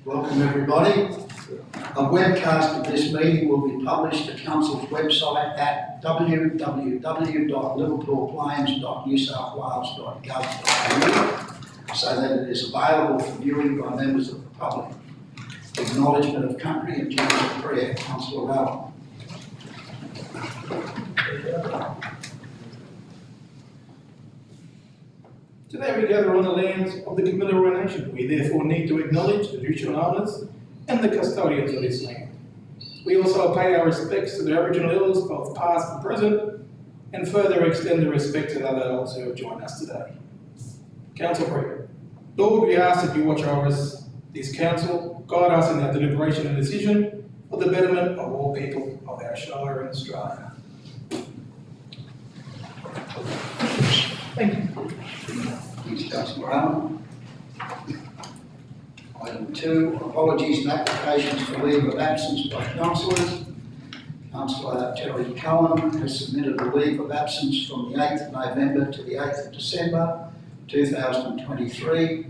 Welcome everybody. A webcast of this meeting will be published to Council's website at www.liverpoolplains.newsouthwales.gov.au so that it is available for viewing by members of the public. Acknowledgement of country and general prayer. Councillor Allen. Today we gather on the lands of the Kamilaroi Nation. We therefore need to acknowledge the traditional owners and the custodians of this land. We also pay our respects to the Aboriginal elders, both past and present, and further extend the respect to the other elders who have joined us today. Council prayer. Lord, we ask that you watch over us, this council, guide us in our deliberation and decision for the betterment of all people of our Shire and Australia. Thank you. Thanks, Councillor Allen. Item 2, apologies and applications for leave of absence by councillors. Councillor Terry Cohen has submitted a leave of absence from the 8th of November to the 8th of December 2023,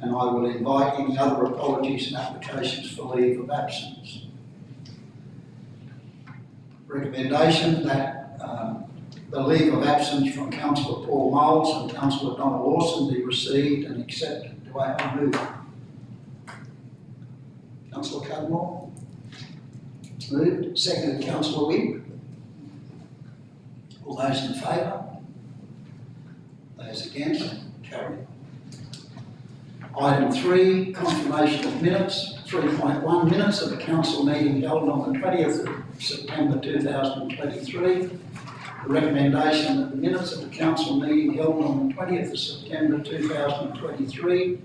and I will invite any other apologies and applications for leave of absence. Recommendation that the leave of absence from Councillor Paul Moles and Councillor Donna Lawson be received and accepted. Do I have a mover? Councillor Cudmore? Moved. Seconded, Councillor Wynn. All those in favour? Those against? Carried. Item 3, confirmation of minutes. 3.1, minutes of the council meeting held on the 20th of September 2023. The recommendation that the minutes of the council meeting held on the 20th of September 2023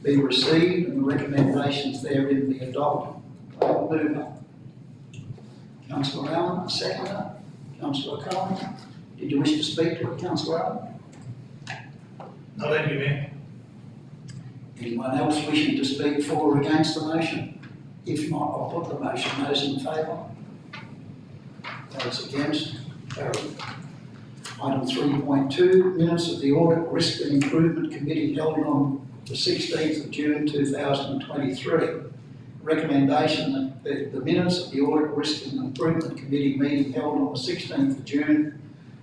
be received and the recommendations therein be adopted. Mover. Councillor Allen, seconder. Councillor Cohen. Did you wish to speak to it, Councillor Allen? No, thank you, Mayor. Anyone else wishing to speak for or against the motion? If not, I'll put the motion. Those in favour? Those against? Carried. Item 3.2, minutes of the Audit, Risk and Improvement Committee held on the 16th of June 2023. Recommendation that the minutes of the Audit, Risk and Improvement Committee meeting held on the 16th of June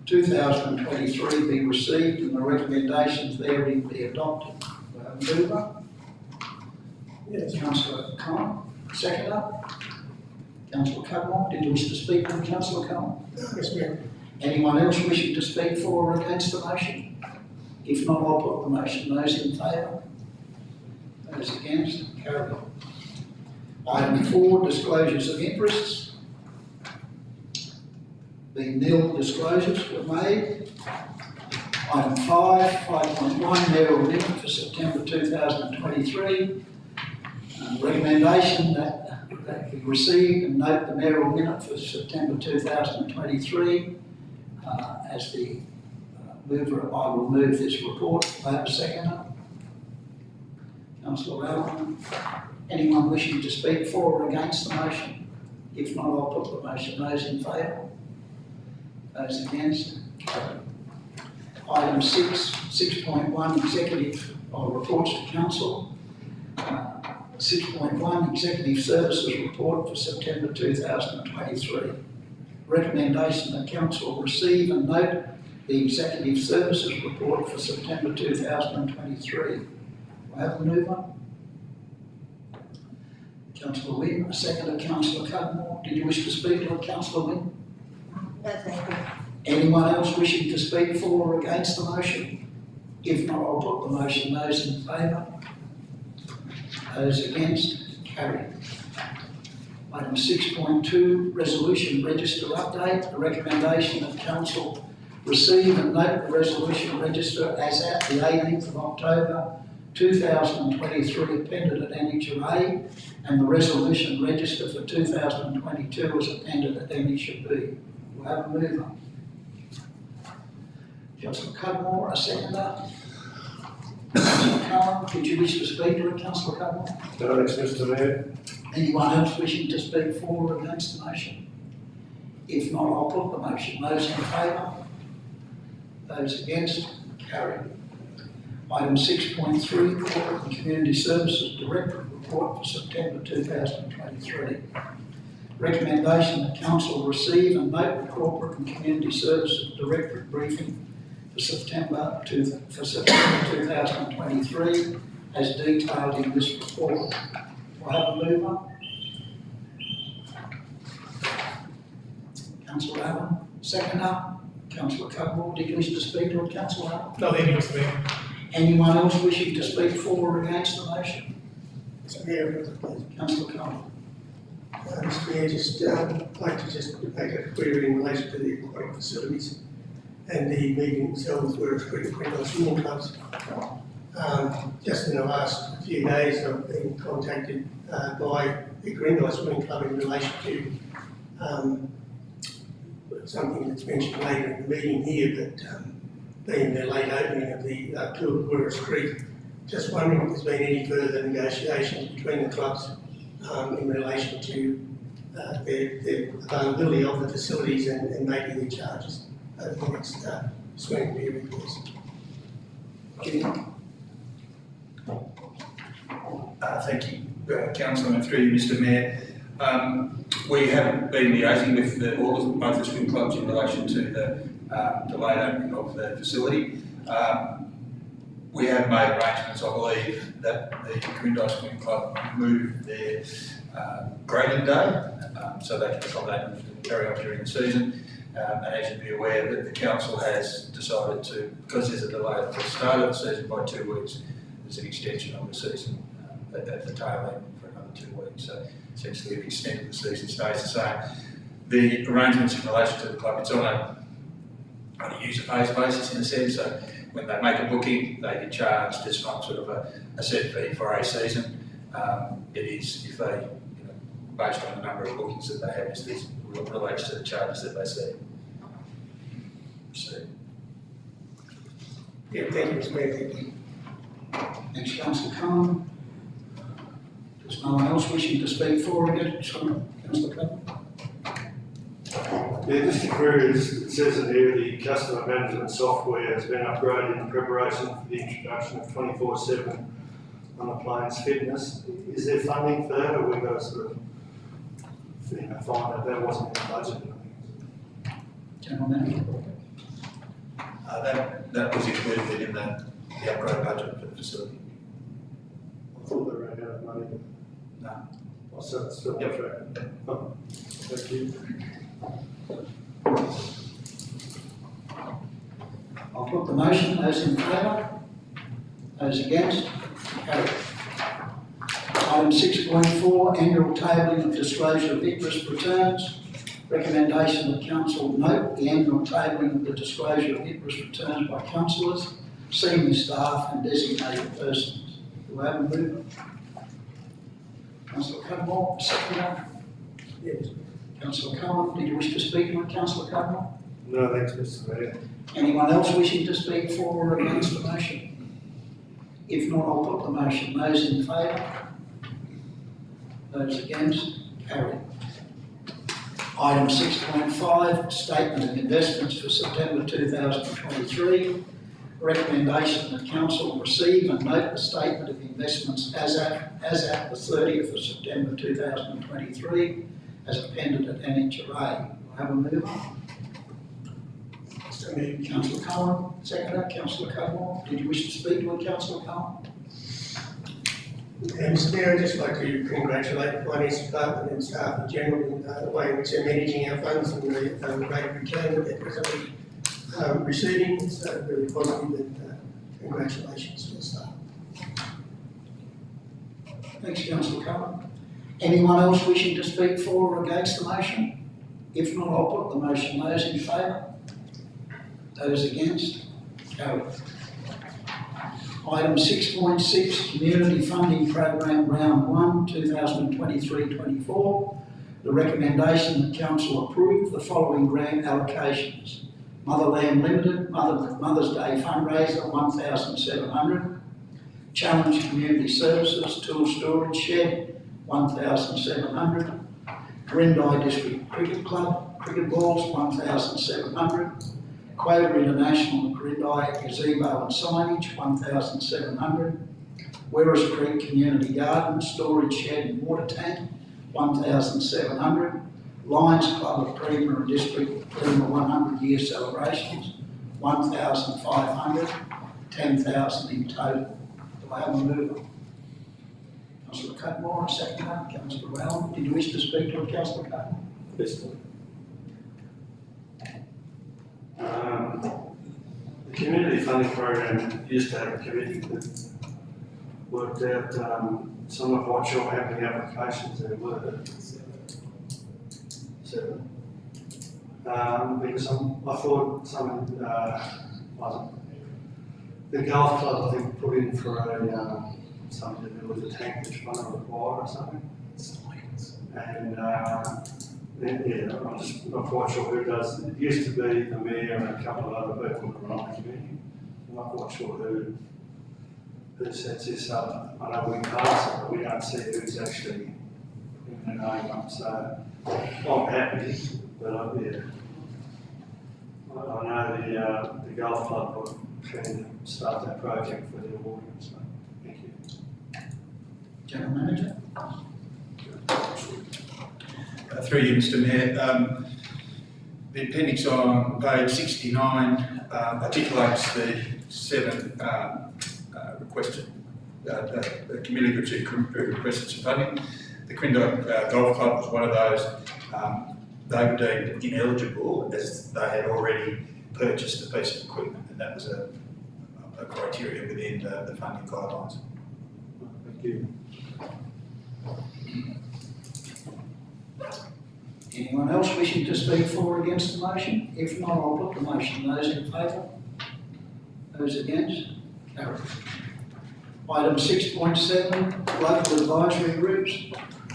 2023 be received and the recommendations therein be adopted. Mover? Yes. Councillor Cohen, seconder. Councillor Cudmore, did you wish to speak on Councillor Cohen? Yes, Mayor. Anyone else wishing to speak for or against the motion? If not, I'll put the motion. Those in favour? Those against? Carried. Item 4, disclosures of interests. The nil disclosures were made. Item 5.1, mayoral minute for September 2023. Recommendation that be received and note the mayoral minute for September 2023. As the mover, I will move this report. I have a seconder. Councillor Allen. Anyone wishing to speak for or against the motion? If not, I'll put the motion. Those in favour? Those against? Carried. Item 6.1, executive reports to council. 6.1, executive services report for September 2023. Recommendation that council receive and note the executive services report for September 2023. Do I have a mover? Councillor Wynn, a seconder. Councillor Cudmore. Did you wish to speak to it, Councillor Wynn? No, thank you. Anyone else wishing to speak for or against the motion? If not, I'll put the motion. Those in favour? Those against? Carried. Item 6.2, resolution register update. The recommendation that council receive and note the resolution register as at the 18th of October 2023 appended at Annexure A, and the resolution register for 2022 as appended at Annexure B. Do I have a mover? Councillor Cudmore, a seconder. Councillor Cohen, did you wish to speak to it, Councillor Cudmore? No, thanks, Mr. Mayor. Anyone else wishing to speak for or against the motion? If not, I'll put the motion. Those in favour? Those against? carried. Item 6.3, Corporate and Community Services Directorate Report for September 2023. Recommendation that Council receive and note the Corporate and Community Services Directorate briefing for September 2023 as detailed in this report. Do I have a mover? Councillor Allen. Seconder, Councillor Cudmore. Did you wish to speak to it, Councillor Allen? No, thank you, Mr. Mayor. Anyone else wishing to speak for or against the motion? Mr. Mayor, please. Councillor Cole. Mr. Mayor, just like to just make a query in relation to the aquatic facilities and the meeting themselves where it's Greenville Swimming Clubs. Just in the last few days, I've been contacted by the Greenville Swimming Club in relation to something that's mentioned later in the meeting here, but being the late opening of the pool at Werris Creek. Just wondering if there's been any further negotiations between the clubs in relation to the availability of the facilities and maybe the charges over the next swimming period, please. Thank you, Councillor, and through you, Mr. Mayor. We haven't been liaising with both the swim clubs in relation to the late opening of the facility. We have made arrangements, I believe, that the Greenville Swim Club move their grading day so they can accommodate them to carry on during the season. And as you'd be aware, that the council has decided to, because there's a delay at the start of the season by 2 weeks, there's an extension of the season at the tail end for another 2 weeks. So essentially the extent of the season stays the same. The arrangements in relation to the club, it's on a user pays basis in a sense. So when they make a booking, they get charged. It's not sort of a set fee for a season. It is if they, based on the number of bookings that they have, it relates to the charges that they see. Yeah, thank you, Mr. Mayor. Thank you. Thanks, Councillor Cohen. There's no one else wishing to speak for or against? Councillor Cohen. Yeah, just a query, it says in here the customer management software has been upgraded in preparation for the introduction of 24/7 on the plane's fitness. Is there funding for that, or we got to sort of find that that wasn't in the budget? General Manager. That was included in the upgrade budget for the facility. I thought they ran out of money. No. Oh, so it's still on Yep. track. Oh, thank you. I'll put the motion. Those in favour? Those against? Carried. Item 6.4, annual tabling of disclosure of ITRIS returns. Recommendation that Council note the annual tabling of the disclosure of ITRIS returns by councillors, senior staff and designated persons. Do I have a mover? Councillor Cudmore, seconder. Yes. Councillor Cohen, did you wish to speak on Councillor Cudmore? No, thanks, Mr. Mayor. Anyone else wishing to speak for or against the motion? If not, I'll put the motion. Those in favour? Those against? Carried. Item 6.5, statement of investments for September 2023. Recommendation that Council receive and note the statement of investments as at the 30th of September 2023 as appended at Annexure A. I have a mover. Mr. Mayor. Councillor Cohen, seconder. Councillor Cudmore, did you wish to speak to it, Councillor Cohen? Mr. Mayor, I'd just like to congratulate the Finance Department and staff in general in the way in which they're managing our funds and the rate of return that they're presently receiving. It's really positive and congratulations to the staff. Thanks, Councillor Cohen. Anyone else wishing to speak for or against the motion? If not, I'll put the motion. Those in favour? Those against? Carried. Item 6.6, Community Funding Program Round 1, 2023-24. The recommendation that Council approve the following grant allocations. Motherland Limited, Mother's Day fundraiser, 1,700. Challenge Community Services, Tool Storage Shed, 1,700. Grindai District Cricket Club, cricket balls, 1,700. Quota International Corindi gazebo and signage, 1,700. Werris Creek Community Garden, storage shed and water tank, 1,700. Lions Club of Prima and District Prima 100-year celebrations, 1,500, 10,000 in total. Do I have a mover? Councillor Cutmore, a seconder. Councillor Allen, did you wish to speak to it, Councillor Cutmore? Yes. The community funding program used to have a committee that worked out, so I'm not quite sure how many applications there were. Seven. Because I thought the golf club, I think, put in for a, something to do with the tank that's going to require or something. And, yeah, I'm just not quite sure who does. It used to be the mayor and a couple of other people that were on the committee. I'm not quite sure who sets this up. I know we pass it, but we don't see who's actually putting their name up. So I'm happy, but yeah. I know the golf club were keen to start that project for their audience. So thank you. General Manager? Through you, Mr. Mayor. The appendix on page 69 articulates the 7 requested community groups who requested some funding. The Quindock Golf Club was one of those. They were deemed ineligible as they had already purchased a piece of equipment, and that was a criteria within the funding guidelines. Thank you. Anyone else wishing to speak for or against the motion? If not, I'll put the motion. Those in favour? Those against? Carried. Item 6.7, local advisory groups.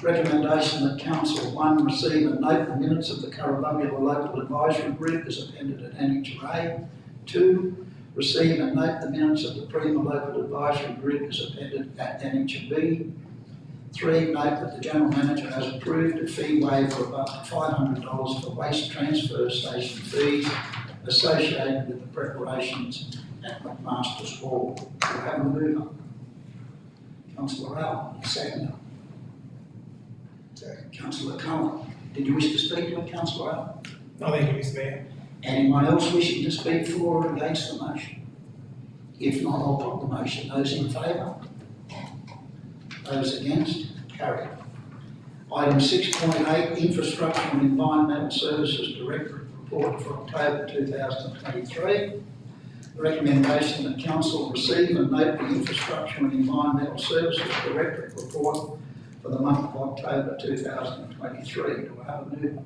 Recommendation that Council 1 receive and note the minutes of the Currabubula Local Advisory Group as appended at Annexure A. 2, receive and note the minutes of the Prima Local Advisory Group as appended at Annexure B. 3, note that the General Manager has approved a fee waiver of up to $500 for waste transfer station fees associated with the preparations at McMaster's Hall. Do I have a mover? Councillor Allen, seconder. Councillor Cullen, did you wish to speak to it, Councillor Allen? No, thank you, Mr. Mayor. Anyone else wishing to speak for or against the motion? If not, I'll put the motion. Those in favour? Those against? Carried. Item 6.8, Infrastructure and Environmental Services Directorate Report for October 2023. The recommendation that Council receive and note the Infrastructure and Environmental Services Directorate Report for the month of October 2023. Do I have a mover?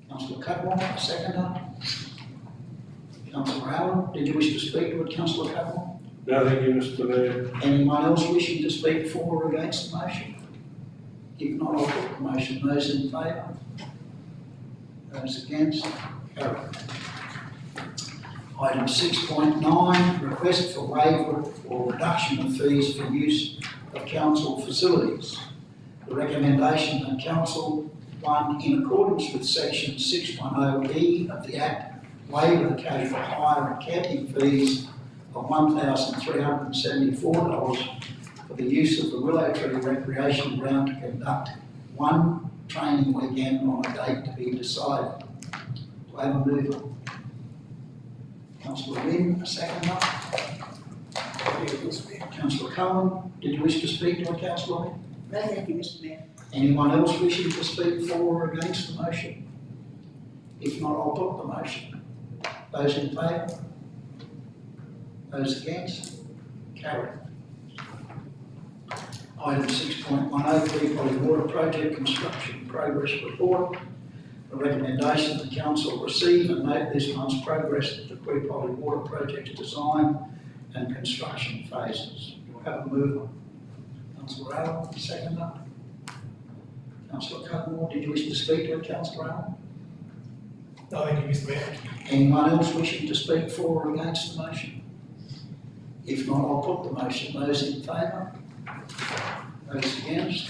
Councillor Cutmore, seconder. Councillor Allen, did you wish to speak to it, Councillor Cutmore? No, thank you, Mr. Mayor. Anyone else wishing to speak for or against the motion? If not, I'll put the motion. Those in favour? Those against? Carried. Item 6.9, request for waiver or reduction of fees for use of council facilities. The recommendation that Council 1, in accordance with section 610E of the Act, waive the casual hire and camping fees of $1,374 for the use of the Willow Tree Recreation Ground to conduct one training weekend on a date to be decided. Do I have a mover? Councillor Wynne, a seconder. Councillor Cullen, did you wish to speak to it, Councillor Wynne? No, thank you, Mr. Mayor. Anyone else wishing to speak for or against the motion? If not, I'll put the motion. Those in favour? Those against? Carried. Item 6.10, Peabody Water Project Construction Progress Report. A recommendation that Council receive and note this month's progress of the Peabody Water Project's design and construction phases. You'll have a mover. Councillor Allen, seconder. Councillor Cutmore, did you wish to speak to it, Councillor Allen? No, thank you, Mr. Mayor. Anyone else wishing to speak for or against the motion? If not, I'll put the motion. Those in favour? Those against?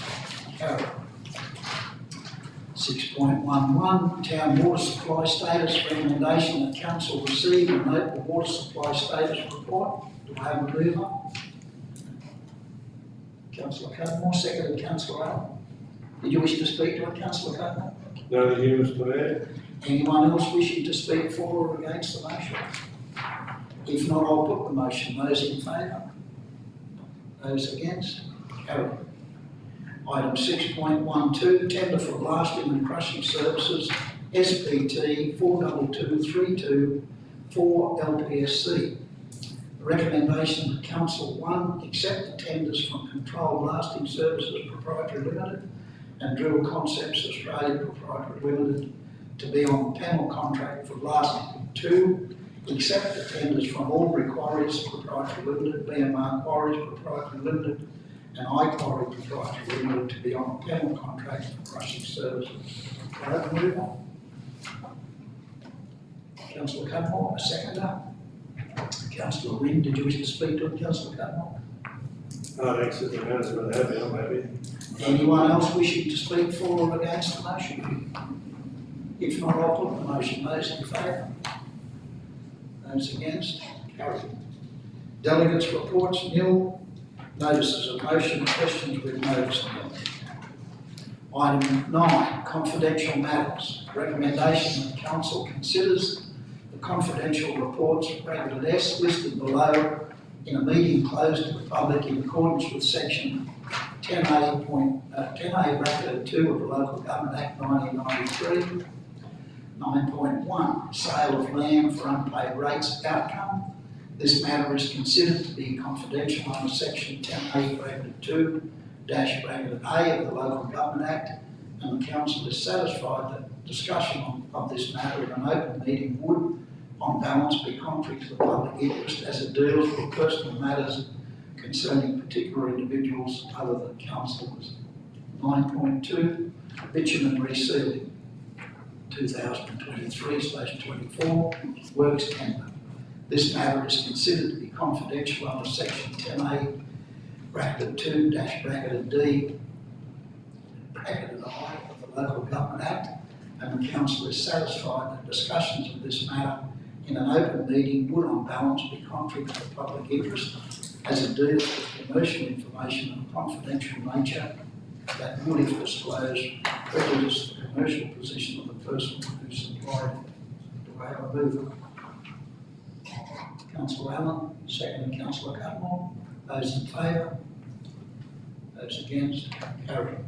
Carried. 6.11, town water supply status, recommendation that council receive and note the water supply status report. Do I have a mover? Councillor Cudmore, seconded Councillor Allen. Did you wish to speak to it, Councillor Cudmore? No, here, Mr Mayor. Anyone else wishing to speak for or against the motion? If not, I'll put the motion. Those in favour? Those against? Carried. Item 6.12, tender for blasting and crushing services, SPT 42232 for LPSC. The recommendation that Council 1 accept the tenders from Control Blasting Services Proprietary Limited and Drill Concepts Australia Proprietary Limited to be on the panel contract for blasting. 2, accept the tenders from Albury Quarries Proprietary Limited, BMR Quarries Proprietary Limited and iQuarry Proprietary Limited to be on a panel contract for crushing services. Do I have a mover? Councillor Cudmore, a seconder. Councillor Wynne, did you wish to speak to it, Councillor Cudmore? Oh, thanks, the management have now, maybe. Anyone else wishing to speak for or against the motion? If not, I'll put the motion. Those in favour? Those against? Carried. Delegates' reports, nil. Notices of motion, questions with notice nil. Item 9, confidential matters. Recommendation that council considers the confidential reports bracketed S listed below in a meeting closed to the public in accordance with section 10A bracketed 2 of the Local Government Act 1993. 9.1, sale of land for unpaid rates outcome. This matter is considered to be confidential under section 10A bracketed 2 bracketed A of the Local Government Act, and the council is satisfied that discussion of this matter in an open meeting would, on balance, be contrary to the public interest as it deals with personal matters concerning particular individuals other than councillors. 9.2, bitumen resealing 2023/24 works tender. This matter is considered to be confidential under section 10A bracketed 2 bracketed D bracketed I of the Local Government Act, and the council is satisfied that discussions of this matter in an open meeting would on balance be contrary to the public interest as it deals with commercial information of a confidential nature that would, if disclosed, prejudice the commercial position of the person who supplied it. Do I have a mover? Councillor Allen, second Councillor Cudmore. Those in favour? Those against? Carried.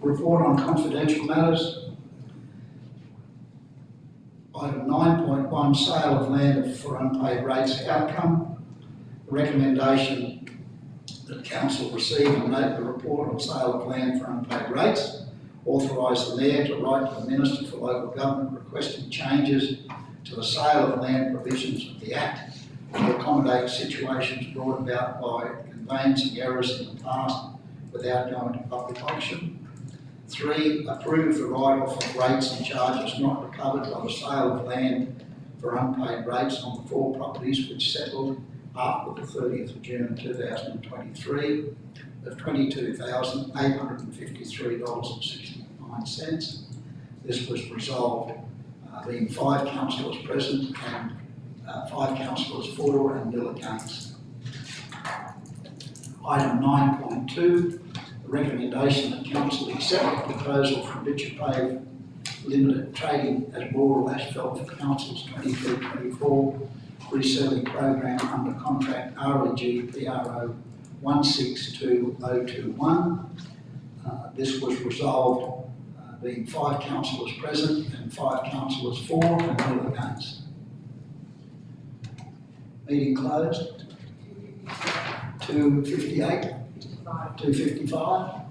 Report on confidential matters. Item 9.1, sale of land for unpaid rates outcome. Recommendation that council receive and note the report on sale of land for unpaid rates. Authorise the Mayor to write to the Minister for Local Government requesting changes to the sale of land provisions of the Act to accommodate situations brought about by conveyancing errors in the past without going to public auction. 3, approve the write-off of rates and charges not recovered by the sale of land for unpaid rates on the 4 properties which settled after the 30th of June 2023 of $22,853.69. This was resolved being 5 councillors present and 5 councillors for and nil against. Item 9.2, the recommendation that council accept the proposal from Richard Pave Limited Trading as Boral Asphalt for council's 23-24 reselling program under contract REG PRO 162021. This was resolved being 5 councillors present and 5 councillors for and nil against. Meeting closed. 2:58. 2:55.